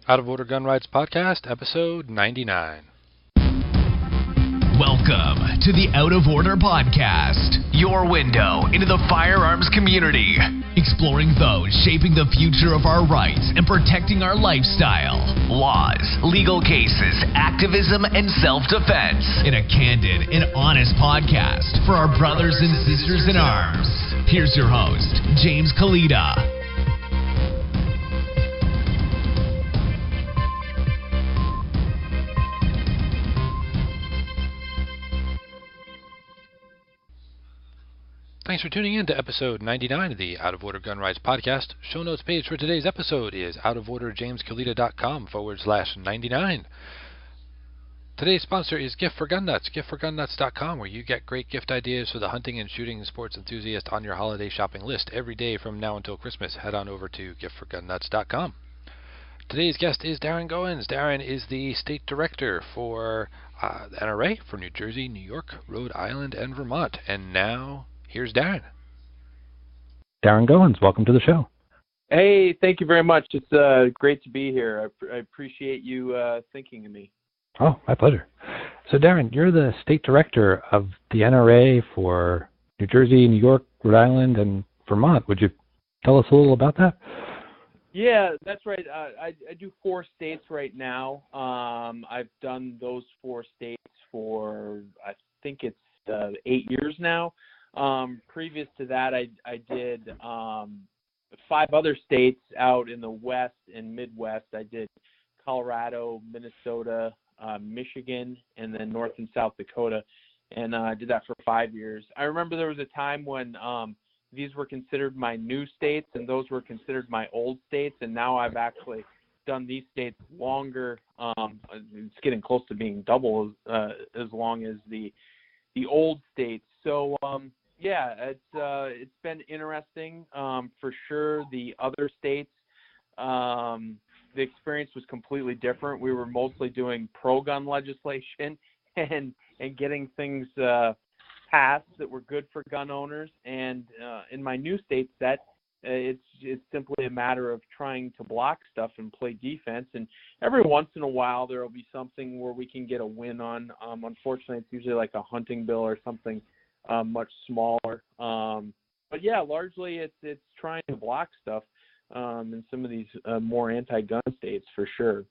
Out of Order Gun Rights Podcast, episode 99. Welcome to the Out of Order Podcast, your window into the firearms community, exploring those shaping the future of our rights and protecting our lifestyle, laws, legal cases, activism, and self-defense in a candid and honest podcast for our brothers and sisters in arms. Here's your host, James Kalita. Thanks for tuning in to episode 99 of the Out of Order Gun Rights Podcast. Show notes page for today's episode is outoforderjameskalita.com/99. Today's sponsor is Gift for Gun Nuts, giftforgunnuts.com, where you get great gift ideas for the hunting and shooting and sports enthusiast on your holiday shopping list every day from now until Christmas. Head on over to giftforgunnuts.com. Today's guest is Darin Goens. Darin is the state director for the NRA for New Jersey, New York, Rhode Island, and Vermont. And now, here's Darin. Darin Goens, welcome to the show. Hey, thank you very much. It's great to be here. I appreciate you thinking of me. Oh, my pleasure. So, Darin, you're the state director of the NRA for New Jersey, New York, Rhode Island, and Vermont. Would you tell us a little about that? Yeah, that's right. I do 4 states right now. I've done those 4 states for, I think it's 8 years now. Previous to that, I did 5 other states out in the West and Midwest. I did Colorado, Minnesota, Michigan, and then North and South Dakota, and I did that for 5 years. I remember there was a time when these were considered my new states, and those were considered my old states, and now I've actually done these states longer. It's getting close to being double as long as the old states. So, yeah, it's been interesting for sure. The other states, the experience was completely different. We were mostly doing pro-gun legislation and getting things passed that were good for gun owners. And in my new state set, it's simply a matter of trying to block stuff and play defense. And every once in a while, there will be something where we can get a win on. Unfortunately, it's usually like a hunting bill or something much smaller. But yeah, largely it's trying to block stuff in some of these more anti-gun states for sure.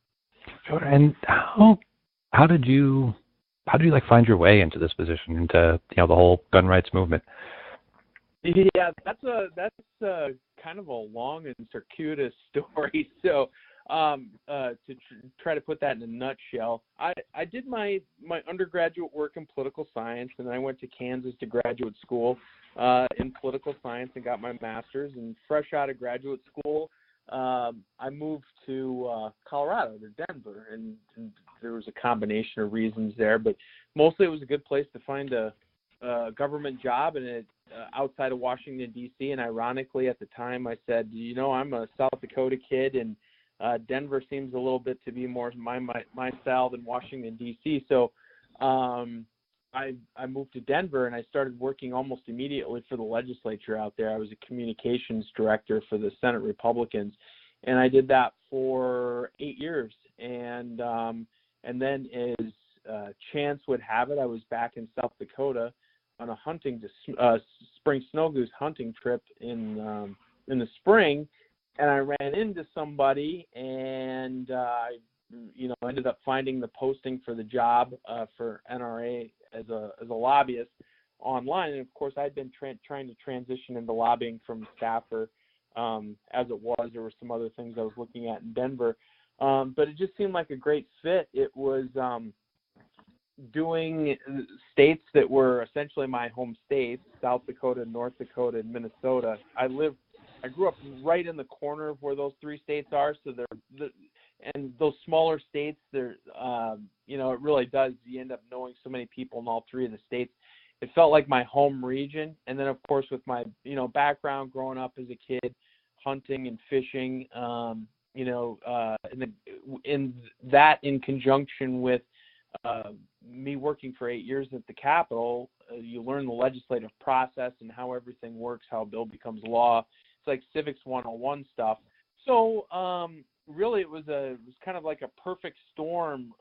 Sure. And how did you find your way into this position, into the whole gun rights movement? Yeah, that's kind of a long and circuitous story. So to try to put that in a nutshell, I did my undergraduate work in political science, and I went to Kansas to graduate school in political science and got my master's. And fresh out of graduate school, I moved to Colorado, to Denver, and there was a combination of reasons there, but mostly it was a good place to find a government job, and it outside of Washington, D.C. And ironically, at the time, I said, I'm a South Dakota kid, and Denver seems a little bit to be more my style than Washington, D.C. So I moved to Denver, and I started working almost immediately for the legislature out there. I was a communications director for the Senate Republicans, and I did that for 8 years. And then as chance would have it, I was back in South Dakota on a spring snow goose hunting trip in the spring, and I ran into somebody, and I ended up finding the posting for the job for NRA as a lobbyist online. And of course, I'd been trying to transition into lobbying from staffer as it was. There were some other things I was looking at in Denver, but it just seemed like a great fit. It was doing states that were essentially my home states: South Dakota, North Dakota, and Minnesota. I grew up right in the corner of where those 3 states are, so and those smaller states, it really does. You end up knowing so many people in all 3 of the states. It felt like my home region. And then, of course, with my, background growing up as a kid, hunting and fishing, in conjunction with me working for 8 years at the Capitol, you learn the legislative process and how everything works, how a bill becomes law. It's like civics 101 stuff. So really it was kind of like a perfect storm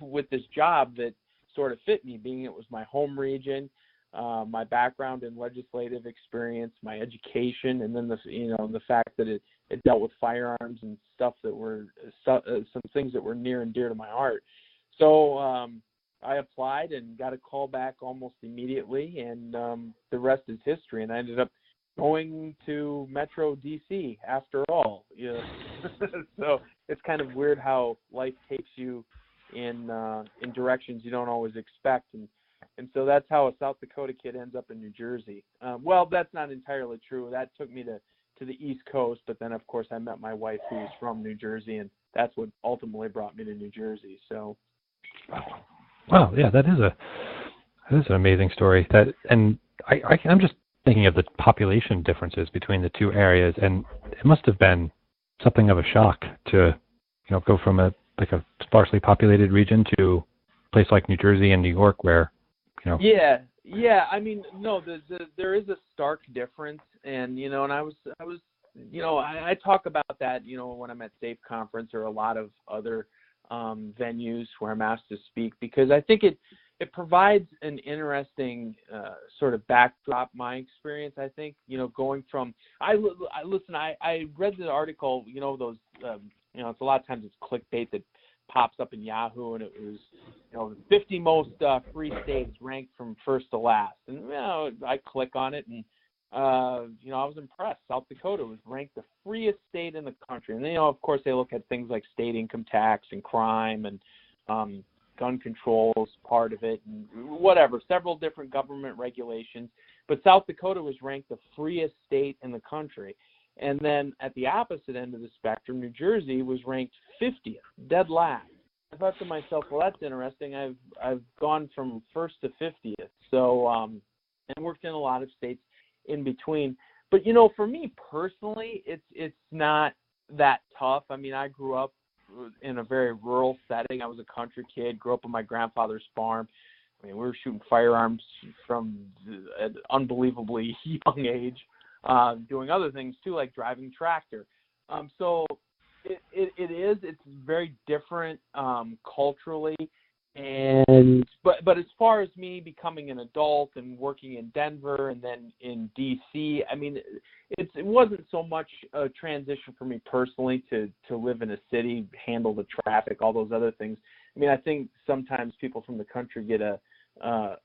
with this job that sort of fit me, being it was my home region, my background in legislative experience, my education, and then the fact that it dealt with firearms and stuff that were some things that were near and dear to my heart. So I applied and got a call back almost immediately, and the rest is history. And I ended up going to Metro DC after all. So it's kind of weird how life takes you in directions you don't always expect, and so that's how a South Dakota kid ends up in New Jersey. Well, that's not entirely true. That took me to the East Coast, but then of course I met my wife, who was from New Jersey, and that's what ultimately brought me to New Jersey. So, wow, yeah, that is an amazing story. I'm just thinking of the population differences between the two areas, and it must have been something of a shock to, go from a sparsely populated region to a place like New Jersey and New York, where, Yeah. I mean, no, there is a stark difference, and and I was, I talk about that, when I'm at SAFE Conference or a lot of other venues where I'm asked to speak, because I think it provides an interesting sort of backdrop. My experience, I think, going from I read the article, those it's a lot of times it's clickbait that pops up in Yahoo, and it was the 50 most free states ranked from first to last, and I click on it, and I was impressed. South Dakota was ranked the freest state in the country, and of course they look at things like state income tax and crime and gun control is part of it, and whatever, several different government regulations. But South Dakota was ranked the freest state in the country. And then at the opposite end of the spectrum, New Jersey was ranked 50th, dead last. I thought to myself, well, that's interesting. I've gone from first to 50th. So, and worked in a lot of states in between. But, for me personally, it's not that tough. I mean, I grew up in a very rural setting. I was a country kid, grew up on my grandfather's farm. I mean, we were shooting firearms from an unbelievably young age, doing other things too, like driving tractor. So it's very different culturally. And but as far as me becoming an adult and working in Denver and then in DC, I mean, it wasn't so much a transition for me personally to live in a city, handle the traffic, all those other things. I mean, I think sometimes people from the country get a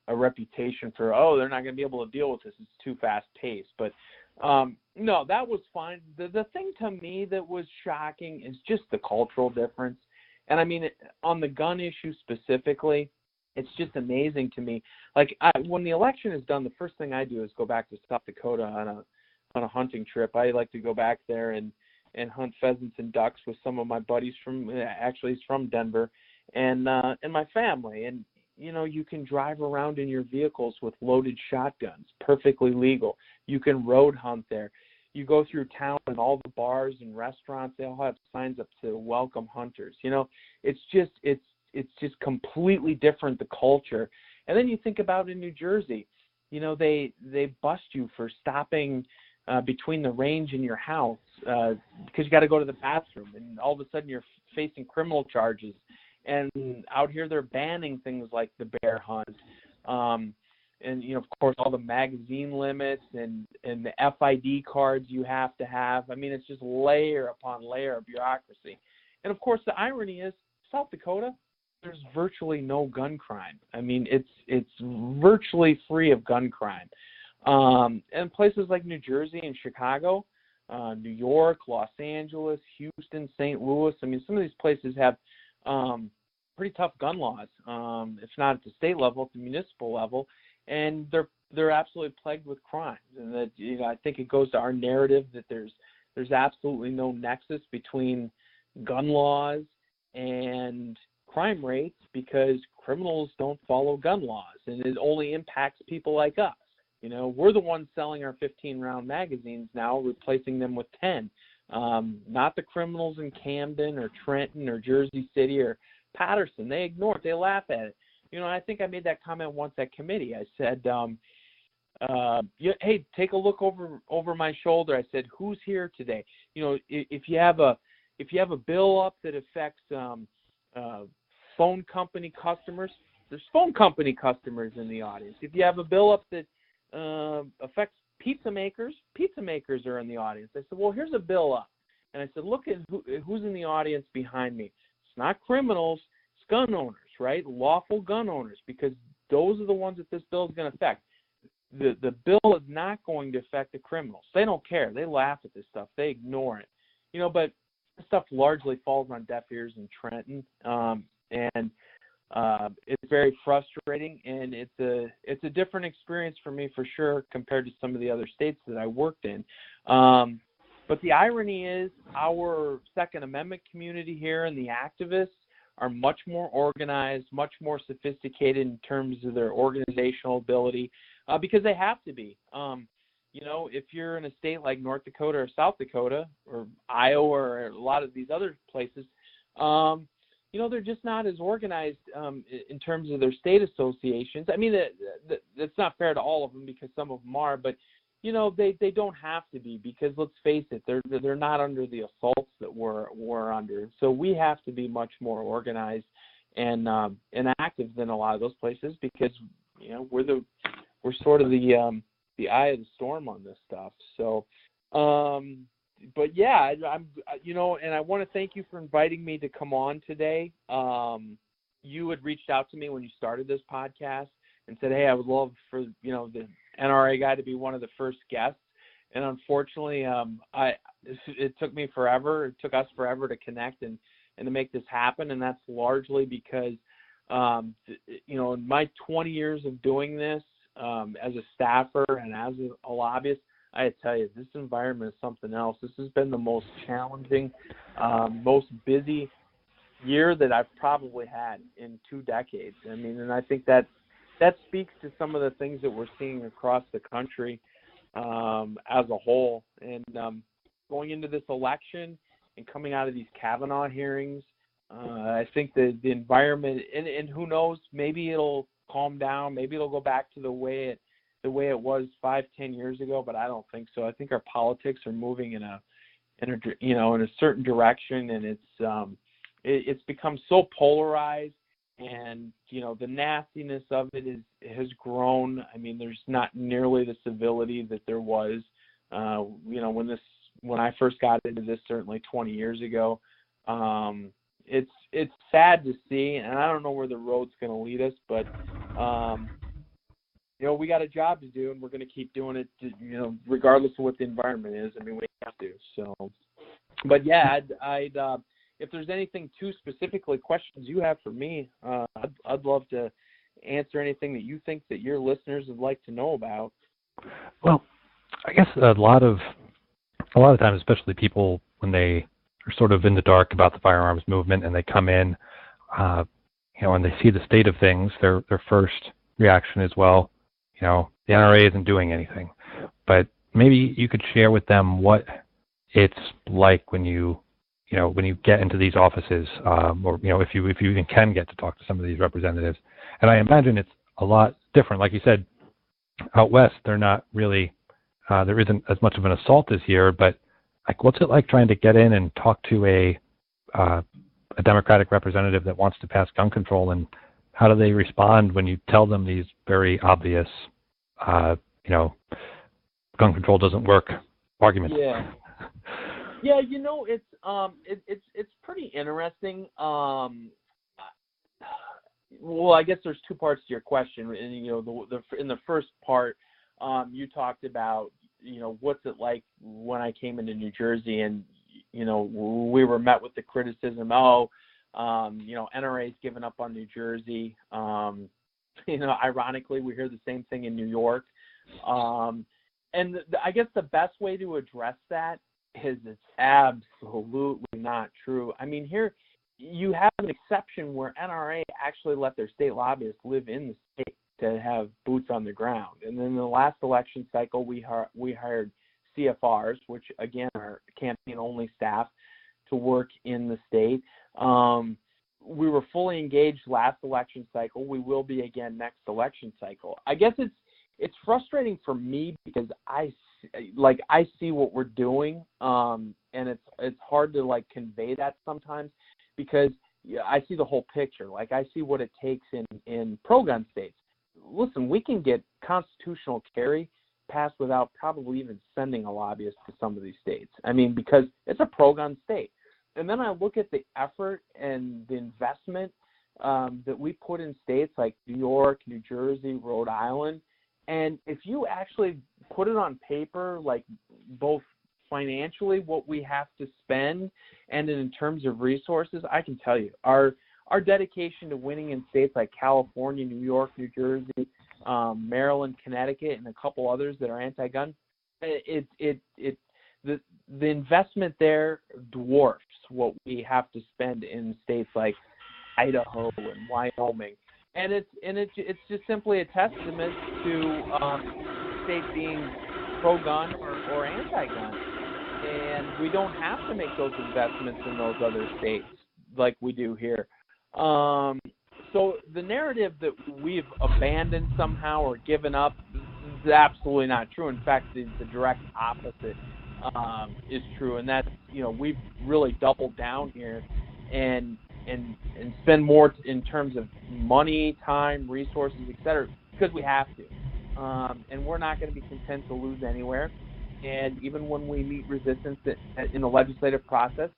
reputation for, they're not going to be able to deal with this, it's too fast paced. But no, that was fine. The thing to me that was shocking is just the cultural difference. And I mean, on the gun issue specifically, it's just amazing to me. Like, when the election is done, the first thing I do is go back to South Dakota on a hunting trip. I like to go back there and hunt pheasants and ducks with some of my buddies he's from Denver, and my family. And you can drive around in your vehicles with loaded shotguns, perfectly legal. You can road hunt there. You go through town and all the bars and restaurants, they all have signs up to welcome hunters. It's just completely different, the culture. And then you think about in New Jersey, they bust you for stopping between the range and your house because you got to go to the bathroom, and all of a sudden you're facing criminal charges. And out here they're banning things like the bear hunt. And, of course, all the magazine limits and the FID cards you have to have. I mean, it's just layer upon layer of bureaucracy. And, of course, the irony is South Dakota, there's virtually no gun crime. I mean, it's virtually free of gun crime. And places like New Jersey and Chicago, New York, Los Angeles, Houston, St. Louis, I mean, some of these places have pretty tough gun laws, if not at the state level, at the municipal level. And they're absolutely plagued with crimes, and that I think it goes to our narrative that there's absolutely no nexus between gun laws and crime rates, because criminals don't follow gun laws, and it only impacts people like us. We're the ones selling our 15-round magazines now, replacing them with 10. Not the criminals in Camden or Trenton or Jersey City or Patterson. They ignore it. They laugh at it. I think I made that comment once at committee. I said, hey, take a look over my shoulder. I said, who's here today? If you have a if you have a bill up that affects phone company customers, there's phone company customers in the audience. If you have a bill up that affects pizza makers are in the audience. I said, well, here's a bill up. And I said, look at who's in the audience behind me. It's not criminals, it's gun owners, right? Lawful gun owners, because those are the ones that this bill is going to affect. The bill is not going to affect the criminals. They don't care. They laugh at this stuff. They ignore it. But this stuff largely falls on deaf ears in Trenton. And it's very frustrating, and it's a different experience for me for sure compared to some of the other states that I worked in. But the irony is our Second Amendment community here and the activists are much more organized, much more sophisticated in terms of their organizational ability, because they have to be. If you're in a state like North Dakota or South Dakota or Iowa or a lot of these other places, they're just not as organized in terms of their state associations. I mean, that's not fair to all of them because some of them are, but they don't have to be, because let's face it, they're not under the assaults that we're under. So we have to be much more organized and active than a lot of those places, because we're sort of the eye of the storm on this stuff. So, but yeah, and I want to thank you for inviting me to come on today. You had reached out to me when you started this podcast and said, hey, I would love for, the NRA guy to be one of the first guests. And unfortunately, it took me forever. It took us forever to connect and to make this happen. And that's largely because, in my 20 years of doing this, as a staffer and as a lobbyist, I tell you, this environment is something else. This has been the most challenging, most busy year that I've probably had in 2 decades. I mean, and I think that speaks to some of the things that we're seeing across the country as a whole. And going into this election and coming out of these Kavanaugh hearings, I think the environment, and who knows, maybe it'll calm down, maybe it'll go back to the way it was 5-10 years ago, but I don't think so. I think our politics are moving in a certain direction, and it's become so polarized, and the nastiness of it has grown. I mean, there's not nearly the civility that there was when I first got into this, certainly 20 years ago. It's sad to see, and I don't know where the road's going to lead us, but we got a job to do, and we're going to keep doing it, regardless of what the environment is. I mean, we have to. So, but yeah, I'd if there's anything too specifically questions you have for me, I'd love to answer anything that you think that your listeners would like to know about. Well, I guess a lot of times, especially people when they are sort of in the dark about the firearms movement and they come in, and they see the state of things, their first reaction is, well, the NRA isn't doing anything. But maybe you could share with them what it's like when you get into these offices, or if you even can get to talk to some of these representatives. And I imagine it's a lot different. Like you said, out west, they're not really, there isn't as much of an assault as here, but like, what's it like trying to get in and talk to a Democratic representative that wants to pass gun control, and how do they respond when you tell them these very obvious, gun control doesn't work arguments? Yeah. Yeah, it's pretty interesting. Well, I guess there's 2 parts to your question. And, in the first part, you talked about, what's it like when I came into New Jersey, and, we were met with the criticism, NRA's given up on New Jersey. Ironically, we hear the same thing in New York. And I guess the best way to address that is it's absolutely not true. I mean, here you have an exception where NRA actually let their state lobbyists live in the state to have boots on the ground. And then in the last election cycle, we hired CFRs, which again are campaign-only staff, to work in the state. We were fully engaged last election cycle. We will be again next election cycle. I guess it's frustrating for me because I I see what we're doing, and it's hard to like convey that sometimes because I see the whole picture. Like I see what it takes in pro-gun states. Listen, we can get constitutional carry passed without probably even sending a lobbyist to some of these states. I mean, because it's a pro-gun state. And then I look at the effort and the investment that we put in states like New York, New Jersey, Rhode Island. And if you actually put it on paper, like both financially what we have to spend and in terms of resources, I can tell you our dedication to winning in states like California, New York, New Jersey, Maryland, Connecticut, and a couple others that are anti-gun, the investment there dwarfs what we have to spend in states like Idaho and Wyoming, and it's just simply a testament to states being pro-gun or anti-gun, and we don't have to make those investments in those other states like we do here. So the narrative that we've abandoned somehow or given up is absolutely not true. In fact, the direct opposite is true, and that's, we've really doubled down here and spend more in terms of money, time, resources, etc., because we have to. And we're not going to be content to lose anywhere. And even when we meet resistance in the legislative process,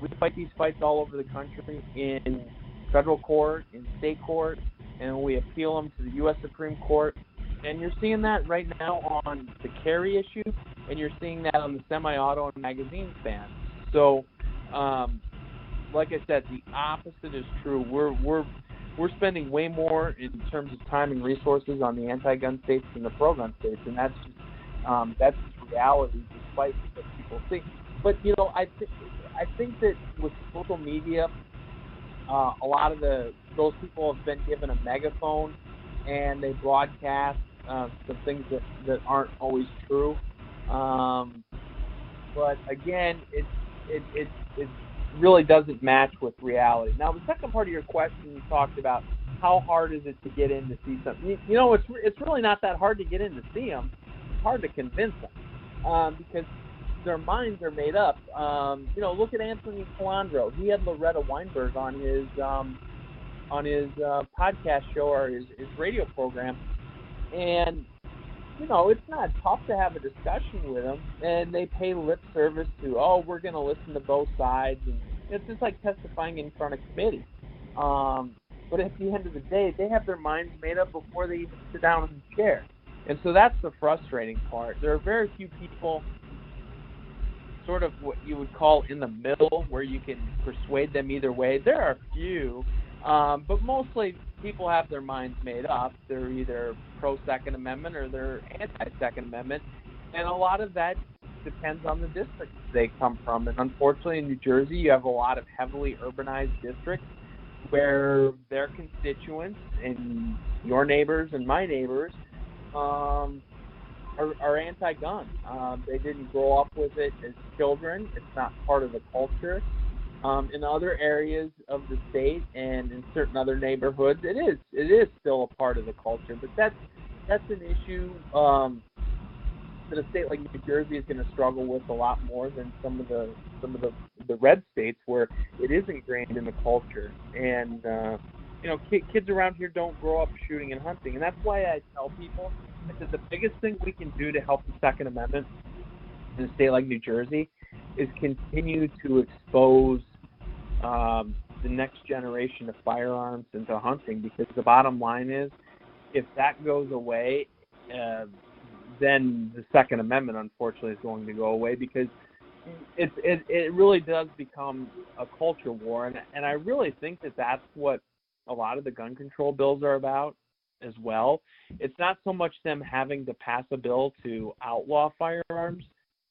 we fight these fights all over the country in federal court, in state court, and we appeal them to the U.S. Supreme Court. And you're seeing that right now on the carry issue, and you're seeing that on the semi-auto and magazine ban. So, like I said, the opposite is true. We're spending way more in terms of time and resources on the anti-gun states than the pro-gun states, and that's just reality, despite what people think. But I think that with social media, a lot of those people have been given a megaphone, and they broadcast some things that aren't always true. But again, it really doesn't match with reality. Now, the second part of your question, you talked about how hard is it to get in to see something. It's really not that hard to get in to see them. It's hard to convince them because their minds are made up. Look at Anthony Calandro. He had Loretta Weinberg on his podcast show or his radio program, and it's not tough to have a discussion with them, and they pay lip service to, we're going to listen to both sides, and it's just like testifying in front of committee. But at the end of the day, they have their minds made up before they even sit down in the chair, and so that's the frustrating part. There are very few people sort of what you would call in the middle where you can persuade them either way. There are a few, but mostly people have their minds made up. They're either pro-Second Amendment or they're anti-Second Amendment, and a lot of that depends on the districts they come from. And unfortunately, in New Jersey, you have a lot of heavily urbanized districts where their constituents and your neighbors and my neighbors are anti-gun. They didn't grow up with it as children. It's not part of the culture. In other areas of the state and in certain other neighborhoods, it is still a part of the culture. But that's an issue that a state like New Jersey is going to struggle with a lot more than some of the red states where it is ingrained in the culture. And kids around here don't grow up shooting and hunting, and that's why I tell people that the biggest thing we can do to help the Second Amendment in a state like New Jersey is continue to expose the next generation of firearms into hunting, because the bottom line is, if that goes away, then the Second Amendment, unfortunately, is going to go away, because it really does become a culture war, and I really think that that's what a lot of the gun control bills are about as well. It's not so much them having to pass a bill to outlaw firearms.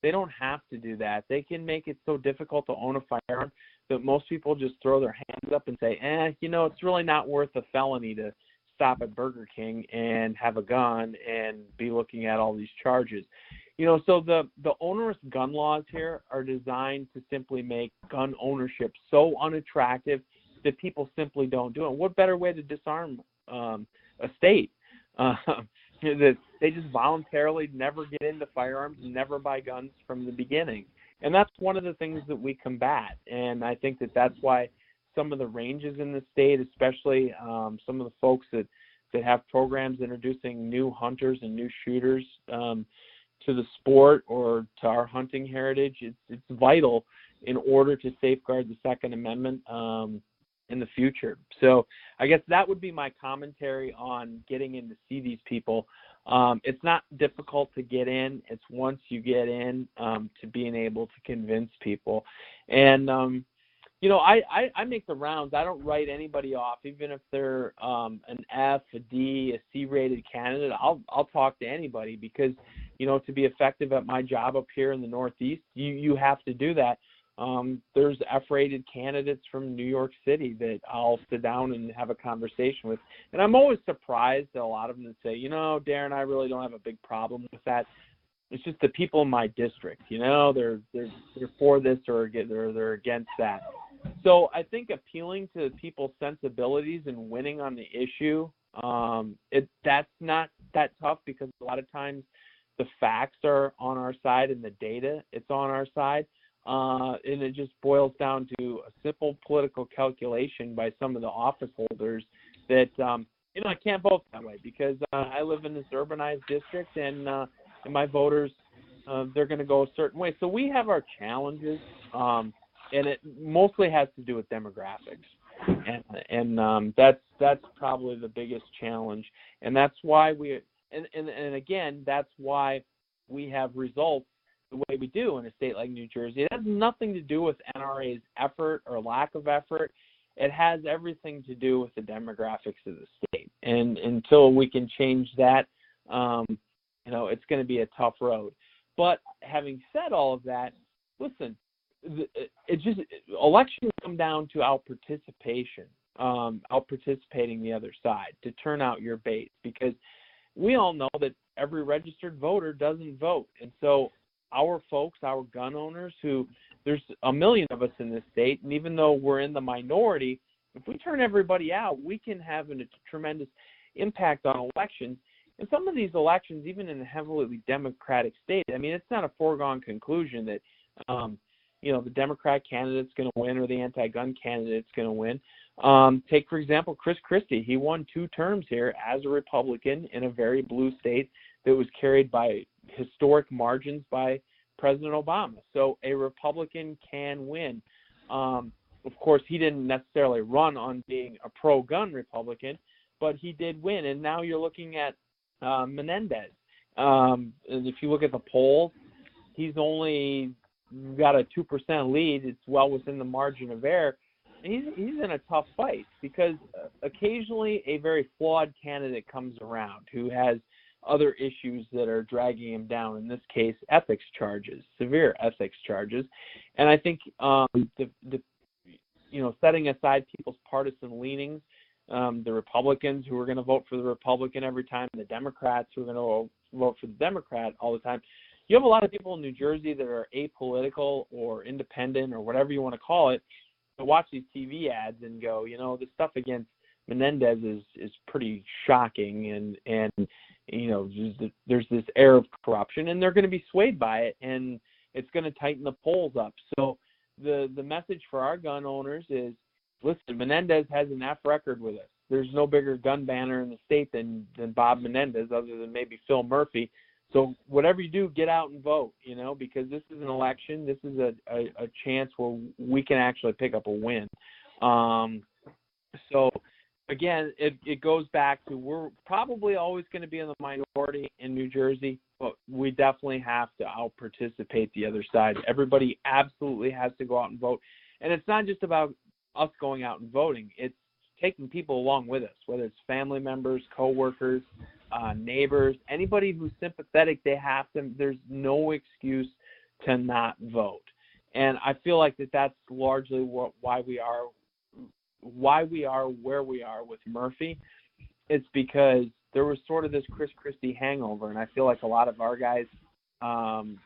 They don't have to do that. They can make it so difficult to own a firearm that most people just throw their hands up and say, it's really not worth a felony to stop at Burger King and have a gun and be looking at all these charges. So the onerous gun laws here are designed to simply make gun ownership so unattractive that people simply don't do it. What better way to disarm a state? that they just voluntarily never get into firearms and never buy guns from the beginning. And that's one of the things that we combat. And I think that that's why some of the ranges in the state, especially some of the folks that have programs introducing new hunters and new shooters to the sport or to our hunting heritage, it's vital in order to safeguard the Second Amendment in the future. So I guess that would be my commentary on getting in to see these people. It's not difficult to get in. It's once you get in to being able to convince people. And, I make the rounds. I don't write anybody off, even if they're an F, a D, a C-rated candidate. I'll talk to anybody because, to be effective at my job up here in the Northeast, you have to do that. There's F-rated candidates from New York City that I'll sit down and have a conversation with. And I'm always surprised at a lot of them that say, Darin, I really don't have a big problem with that. It's just the people in my district, they're for this or they're against that. So I think appealing to people's sensibilities and winning on the issue, that's not that tough because a lot of times the facts are on our side and the data, it's on our side. And it just boils down to a simple political calculation by some of the office holders that, I can't vote that way because I live in this urbanized district and my voters, they're going to go a certain way. So we have our challenges, and it mostly has to do with demographics. And that's probably the biggest challenge. And that's why and again, that's why we have results the way we do in a state like New Jersey. It has nothing to do with NRA's effort or lack of effort. It has everything to do with the demographics of the state. And until we can change that, it's going to be a tough road. But having said all of that, listen, elections come down to out participating the other side, to turn out your base, because we all know that every registered voter doesn't vote. And so our folks, our gun owners, there's a million of us in this state, and even though we're in the minority, if we turn everybody out, we can have a tremendous impact on elections. And some of these elections, even in a heavily Democratic state, it's not a foregone conclusion that, the Democrat candidate's going to win or the anti-gun candidate's going to win. Take, for example, Chris Christie. He won 2 terms here as a Republican in a very blue state that was carried by historic margins by President Obama. So a Republican can win. Of course, he didn't necessarily run on being a pro-gun Republican, but he did win. And now you're looking at Menendez. And if you look at the polls, he's only got a 2% lead. It's well within the margin of error. And he's in a tough fight because occasionally a very flawed candidate comes around who has other issues that are dragging him down. In this case, ethics charges, severe ethics charges. And I think setting aside people's partisan leanings, the Republicans who are going to vote for the Republican every time, the Democrats who are going to vote for the Democrat all the time. You have a lot of people in New Jersey that are apolitical or independent or whatever you want to call it, that watch these TV ads and go, the stuff against Menendez is pretty shocking, and there's this air of corruption, and they're going to be swayed by it, and it's going to tighten the polls up. So the message for our gun owners is, listen, Menendez has an F record with us. There's no bigger gun banner in the state than Bob Menendez, other than maybe Phil Murphy. So whatever you do, get out and vote, because this is an election. This is a chance where we can actually pick up a win. So, again, it goes back to we're probably always going to be in the minority in New Jersey, but we definitely have to out-participate the other side. Everybody absolutely has to go out and vote. And it's not just about us going out and voting. It's taking people along with us, whether it's family members, coworkers, neighbors, anybody who's sympathetic. There's no excuse to not vote. And I feel like that's largely why we are where we are with Murphy. It's because there was sort of this Chris Christie hangover, and I feel like a lot of our guys,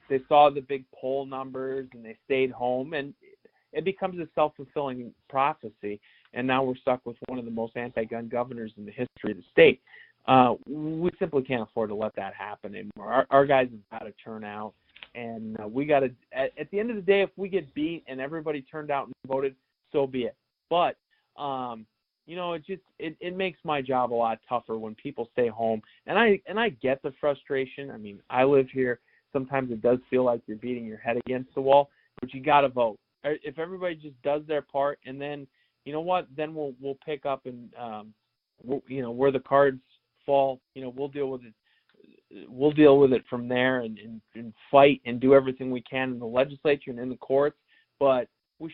they saw the big poll numbers and they stayed home, and it becomes a self-fulfilling prophecy. And now we're stuck with one of the most anti-gun governors in the history of the state. we simply can't afford to let that happen anymore. Our guys have got to turn out, and we got to. At the end of the day, if we get beat and everybody turned out and voted, so be it. But it makes my job a lot tougher when people stay home, and I get the frustration. I mean, I live here. Sometimes it does feel like you're beating your head against the wall, but you got to vote. If everybody just does their part, and then you know what, then we'll pick up and where the cards fall, we'll deal with it. We'll deal with it from there and fight and do everything we can in the legislature and in the courts. But we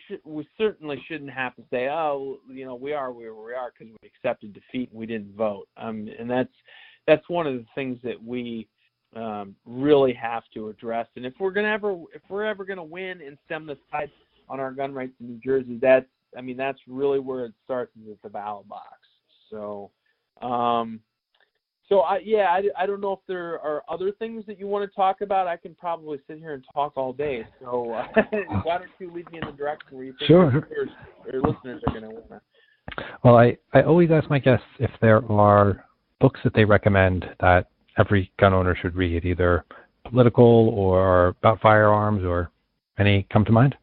certainly shouldn't have to say, oh, we are where we are because we accepted defeat and we didn't vote. And that's one of the things that we really have to address. And if we're ever going to win and stem the tide on our gun rights in New Jersey, that's really where it starts, is at the ballot box. So, I don't know if there are other things that you want to talk about. I can probably sit here and talk all day. So why don't you lead me in the direction where you think your listeners are going to want to? Well, I always ask my guests if there are books that they recommend that every gun owner should read, either political or about firearms, or any come to mind?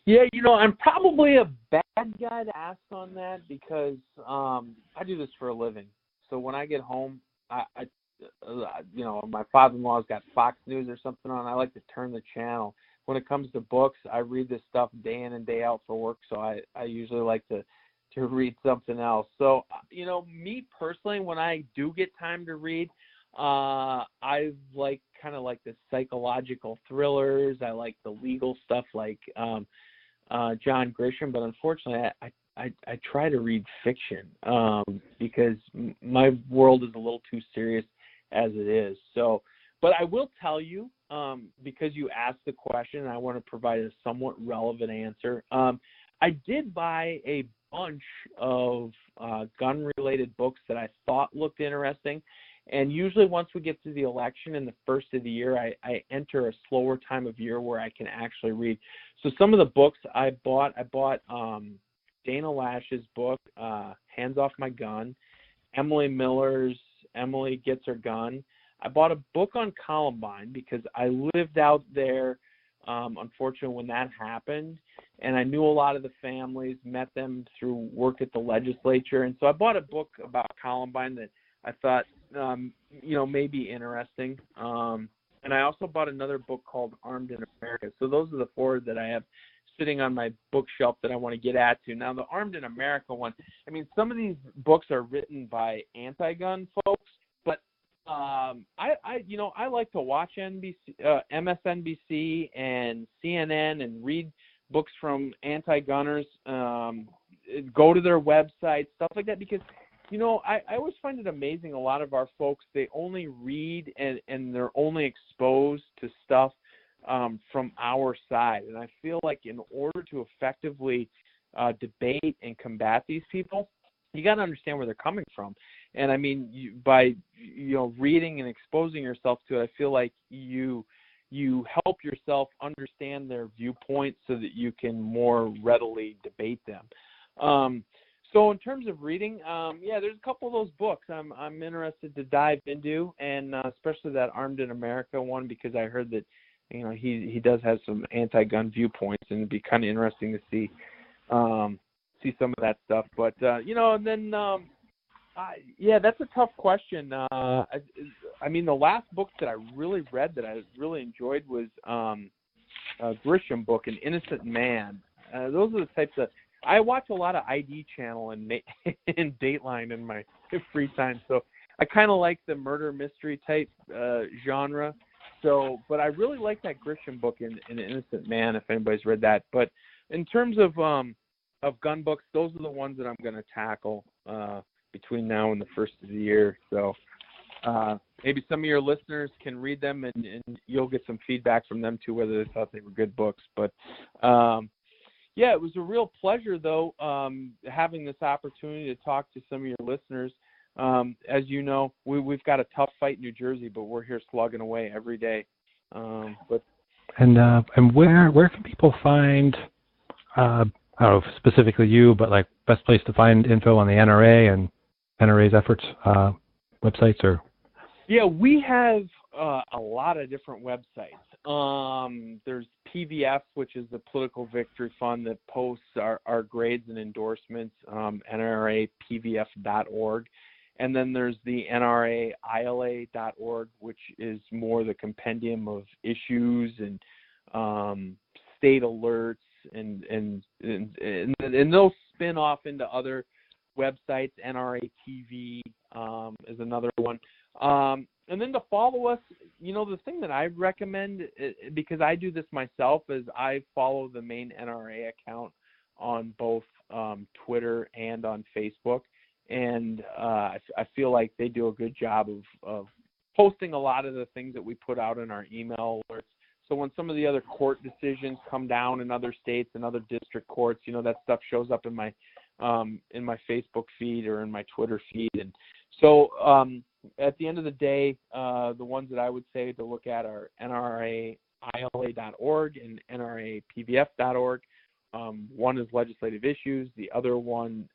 Yeah, I'm probably a bad guy to ask on that because I do this for a living. So when I get home, my father-in-law's got Fox News or something on. I like to turn the channel. When it comes to books, I read this stuff day in and day out for work. So I usually like to read something else. So me personally, when I do get time to read, I like kind of like the psychological thrillers. I like the legal stuff, like John Grisham. But unfortunately, I try to read fiction because my world is a little too serious as it is. So, but I will tell you, because you asked the question, and I want to provide a somewhat relevant answer. I did buy a bunch of gun-related books that I thought looked interesting. And usually once we get to the election in the first of the year, I enter a slower time of year where I can actually read. So some of the books I bought Dana Lash's book, Hands Off My Gun, Emily Miller's Emily Gets Her Gun. I bought a book on Columbine because I lived out there, unfortunately, when that happened, and I knew a lot of the families, met them through work at the legislature, and so I bought a book about Columbine that I thought, may be interesting. And I also bought another book called Armed in America. So those are the four that I have sitting on my bookshelf that I want to get at to. Now, the Armed in America one, some of these books are written by anti-gun folks, but I like to watch MSNBC and CNN and read books from anti-gunners, go to their website, stuff like that, because I always find it amazing. A lot of our folks, they only read and they're only exposed to stuff from our side. And I feel like in order to effectively debate and combat these people, you got to understand where they're coming from. And by reading and exposing yourself to it, I feel like you help yourself understand their viewpoints so that you can more readily debate them. So in terms of reading, there's a couple of those books I'm interested to dive into, and especially that Armed in America one, because I heard that he does have some anti-gun viewpoints, and it'd be kind of interesting to see some of that stuff. But and then that's a tough question. The last book that I really read that I really enjoyed was a Grisham book, An Innocent Man. Those are the types of I watch a lot of ID Channel and Dateline in my free time, so I kind of like the murder mystery type genre. So, but I really like that Grisham book, An Innocent Man, if anybody's read that. But in terms of gun books, those are the ones that I'm going to tackle between now and the first of the year. So maybe some of your listeners can read them, and you'll get some feedback from them too, whether they thought they were good books. But it was a real pleasure, though, having this opportunity to talk to some of your listeners. As you know, we've got a tough fight in New Jersey, but we're here slugging away every day. And where can people find, I don't know specifically you, but like best place to find info on the NRA and NRA's efforts websites or? Yeah, we have a lot of different websites. There's PVF, which is the Political Victory Fund that posts our grades and endorsements, NRAPVF.org. And then there's the NRAILA.org, which is more the compendium of issues and state alerts, and they'll spin off into other websites. NRA TV is another one. And then to follow us, the thing that I recommend, because I do this myself, is I follow the main NRA account on both Twitter and on Facebook. And I feel like they do a good job of posting a lot of the things that we put out in our email alerts. So when some of the other court decisions come down in other states and other district courts, that stuff shows up in my Facebook feed or in my Twitter feed. And so at the end of the day, the ones that I would say to look at are NRAILA.org and NRAPVF.org. One is legislative issues. The other one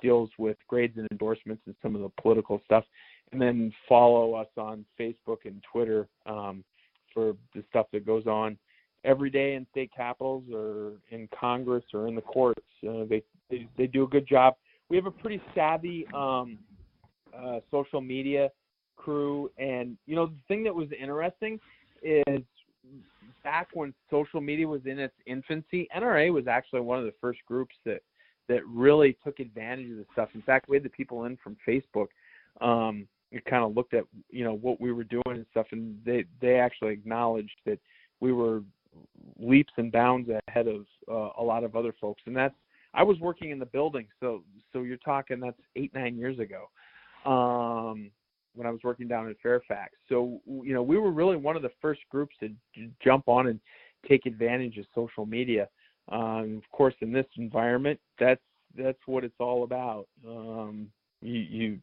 deals with grades and endorsements and some of the political stuff. And then follow us on Facebook and Twitter for the stuff that goes on every day in state capitals or in Congress or in the courts. They do a good job. We have a pretty savvy social media crew. And, the thing that was interesting is back when social media was in its infancy, NRA was actually one of the first groups that really took advantage of this stuff. In fact, we had the people in from Facebook kind of looked at, what we were doing and stuff, and they actually acknowledged that we were leaps and bounds ahead of a lot of other folks. And I was working in the building, so you're talking that's 8-9 years ago. When I was working down in Fairfax. So, we were really one of the first groups to jump on and take advantage of social media. Of course, in this environment, that's what it's all about. You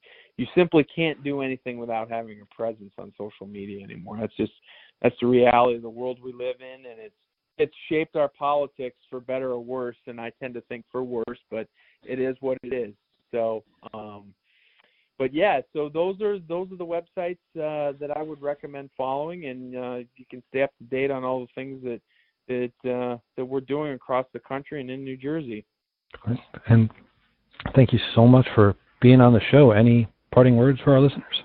simply can't do anything without having a presence on social media anymore. That's the reality of the world we live in, and it's shaped our politics for better or worse, and I tend to think for worse, but it is what it is. So, but yeah, so those are the websites that I would recommend following, and you can stay up to date on all the things that we're doing across the country and in New Jersey. And thank you so much for being on the show. Any parting words for our listeners?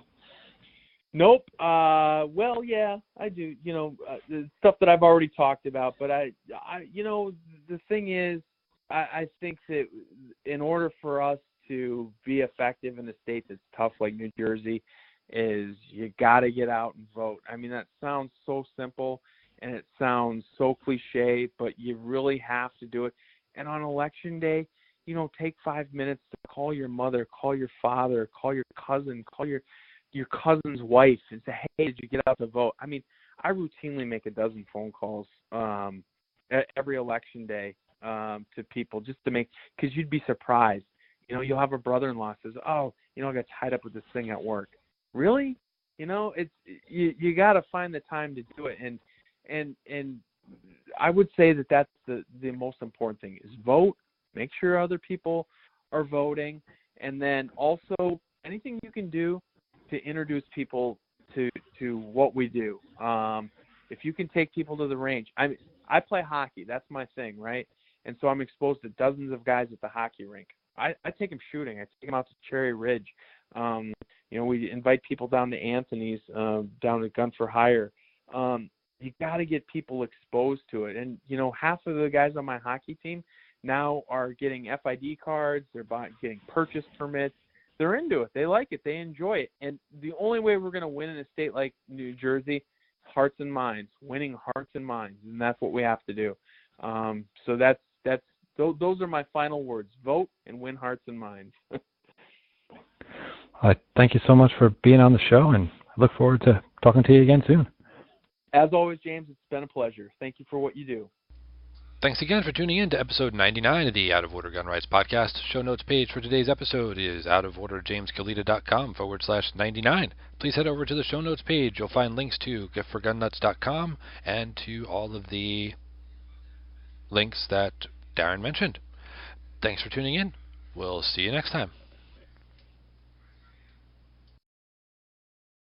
Nope. Well, yeah, I do. The stuff that I've already talked about, but I the thing is, I think that in order for us to be effective in a state that's tough like New Jersey, is you got to get out and vote. I mean, that sounds so simple and it sounds so cliche, but you really have to do it. And on election day, take 5 minutes to call your mother, call your father, call your cousin, call your cousin's wife and say, hey, did you get out to vote? I mean, I routinely make a dozen phone calls every election day to people just to because you'd be surprised. You'll have a brother-in-law says, oh, I got tied up with this thing at work. Really? It's you got to find the time to do it. And I would say that that's the most important thing is vote, make sure other people are voting, and then also anything you can do to introduce people to what we do. If you can take people to the range. I play hockey. That's my thing, right? And so I'm exposed to dozens of guys at the hockey rink. I take them shooting. I take them out to Cherry Ridge. We invite people down to Anthony's, down to Gun for Hire. You got to get people exposed to it. And, half of the guys on my hockey team now are getting FID cards. They're getting purchase permits. They're into it. They like it. They enjoy it. And the only way we're going to win in a state like New Jersey, hearts and minds, winning hearts and minds. And that's what we have to do. So those are my final words. Vote and win hearts and minds. Thank you so much for being on the show, and I look forward to talking to you again soon. As always, James, it's been a pleasure. Thank you for what you do. Thanks again for tuning in to episode 99 of the Out of Order Gun Rights Podcast. Show notes page for today's episode is outoforderjameskalita.com/99. Please head over to the show notes page. You'll find links to giftforgunnuts.com and to all of the links that Darin mentioned. Thanks for tuning in. We'll see you next time.